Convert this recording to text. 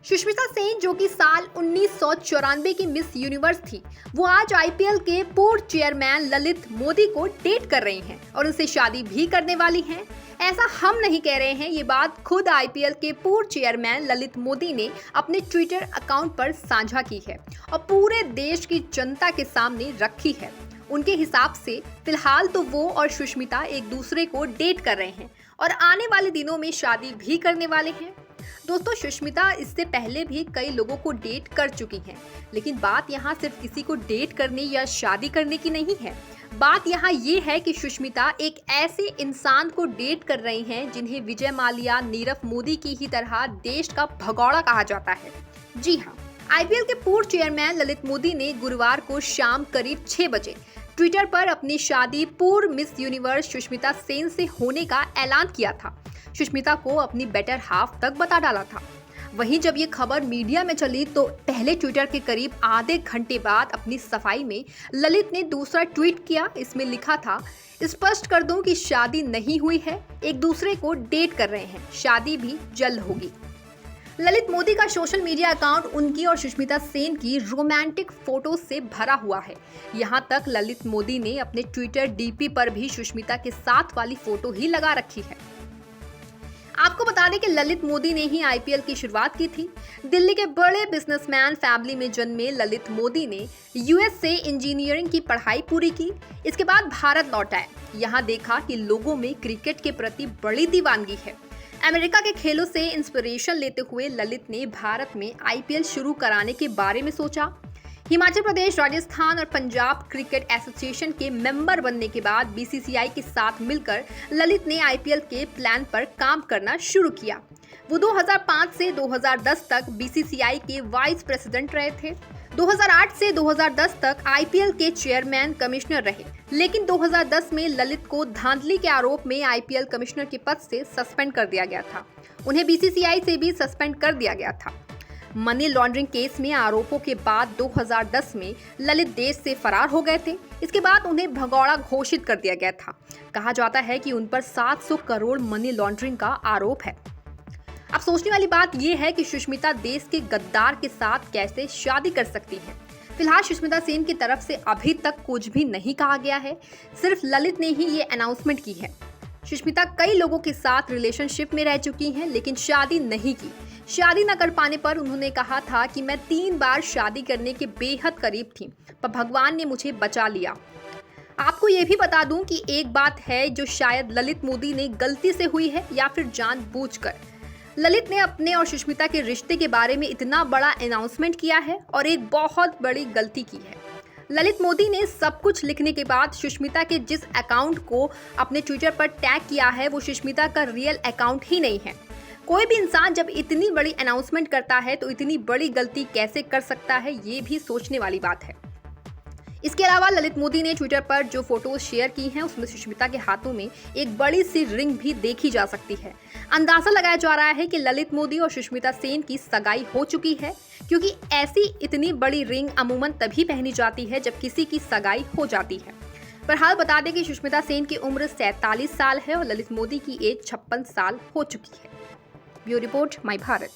सुष्मिता सेन जो कि साल 1994 की मिस यूनिवर्स थी, वो आज आईपीएल के पूर्व चेयरमैन ललित मोदी को डेट कर रही हैं और उनसे शादी भी करने वाली हैं। ऐसा हम नहीं कह रहे हैं, ये बात खुद आईपीएल के पूर्व चेयरमैन ललित मोदी ने अपने ट्विटर अकाउंट पर साझा की है और पूरे देश की जनता के सामने रखी है। उनके हिसाब से फिलहाल तो वो और सुष्मिता एक दूसरे को डेट कर रहे हैं और आने वाले दिनों में शादी भी करने वाले हैं। दोस्तों, सुष्मिता इससे पहले भी कई लोगों को डेट कर चुकी हैं, लेकिन बात यहाँ सिर्फ किसी को डेट करने या शादी करने की नहीं है। बात यहाँ ये है कि सुष्मिता एक ऐसे इंसान को डेट कर रही हैं जिन्हें विजय माल्या, नीरव मोदी की ही तरह देश का भगोड़ा कहा जाता है। जी हाँ, आईपीएल के पूर्व चेयरमैन ललित मोदी ने गुरुवार को शाम करीब 6 बजे ट्विटर पर अपनी शादी पूर्व मिस यूनिवर्स सुष्मिता सेन से होने का ऐलान किया था। सुष्मिता को अपनी बेटर हाफ तक बता डाला था। वहीं जब ये खबर मीडिया में चली तो पहले ट्विटर के करीब आधे घंटे बाद अपनी सफाई में ललित ने दूसरा ट्वीट किया। इसमें लिखा था, स्पष्ट कर दूं कि शादी नहीं हुई है, एक दूसरे को डेट कर रहे हैं, शादी भी जल्द होगी। ललित मोदी का सोशल मीडिया अकाउंट उनकी और सुष्मिता सेन की रोमांटिक फोटो से भरा हुआ है। यहां तक ललित मोदी ने अपने ट्विटर डीपी पर भी सुष्मिता के साथ वाली फोटो ही लगा रखी है। आपको बता दें कि ललित मोदी ने ही आईपीएल की शुरुआत की थी। दिल्ली के बड़े बिजनेसमैन फैमिली में जन्मे ललित मोदी ने यूएस से इंजीनियरिंग की पढ़ाई पूरी की। इसके बाद भारत लौट आए। यहाँ देखा कि लोगों में क्रिकेट के प्रति बड़ी दीवानगी है। अमेरिका के खेलों से इंस्पिरेशन लेते हुए ललित ने भारत में आईपीएल शुरू कराने के बारे में सोचा। हिमाचल प्रदेश, राजस्थान और पंजाब क्रिकेट एसोसिएशन के मेंबर बनने के बाद बीसीसीआई के साथ मिलकर ललित ने आईपीएल के प्लान पर काम करना शुरू किया। वो 2005 से 2010 तक बीसीसीआई के वाइस प्रेसिडेंट रहे थे। 2008 से 2010 तक आईपीएल के चेयरमैन कमिश्नर रहे, लेकिन 2010 में ललित को धांधली के आरोप में आईपीएल कमिश्नर के पद से सस्पेंड कर दिया गया था। उन्हें बीसीसीआई से भी सस्पेंड कर दिया गया था। मनी लॉन्ड्रिंग केस में आरोपों के बाद 2010 में ललित देश से फरार हो गए थे। इसके बाद उन्हें भगोड़ा घोषित कर दिया गया था। कहा जाता है कि उन पर 700 करोड़ मनी लॉन्ड्रिंग का आरोप है। अब सोचने वाली बात यह है कि सुष्मिता देश के गद्दार के साथ कैसे शादी कर सकती है। फिलहाल सुष्मिता सेन की तरफ से अभी तक कुछ भी नहीं कहा गया है, सिर्फ ललित ने ही ये अनाउंसमेंट की है। सुष्मिता कई लोगों के साथ रिलेशनशिप में रह चुकी हैं, लेकिन शादी नहीं की। शादी न कर पाने पर उन्होंने कहा था कि मैं 3 बार शादी करने के बेहद करीब थी, पर भगवान ने मुझे बचा लिया। आपको ये भी बता दूं कि एक बात है जो शायद ललित मोदी ने गलती से हुई है या फिर जानबूझकर। ललित ने अपने और सुष्मिता के रिश्ते के बारे में इतना बड़ा अनाउंसमेंट किया है और एक बहुत बड़ी गलती की है। ललित मोदी ने सब कुछ लिखने के बाद सुष्मिता के जिस अकाउंट को अपने ट्विटर पर टैग किया है वो सुष्मिता का रियल अकाउंट ही नहीं है। कोई भी इंसान जब इतनी बड़ी अनाउंसमेंट करता है तो इतनी बड़ी गलती कैसे कर सकता है, ये भी सोचने वाली बात है। इसके अलावा ललित मोदी ने ट्विटर पर जो फोटोज शेयर की हैं उसमें सुष्मिता के हाथों में एक बड़ी सी रिंग भी देखी जा सकती है। अंदाजा लगाया जा रहा है कि ललित मोदी और सुष्मिता सेन की सगाई हो चुकी है, क्योंकि ऐसी इतनी बड़ी रिंग अमूमन तभी पहनी जाती है जब किसी की सगाई हो जाती है। बहरहाल बता दें कि सुष्मिता सेन की उम्र 47 साल है और ललित मोदी की एज 56 साल हो चुकी है। Bureau report, my Bharat.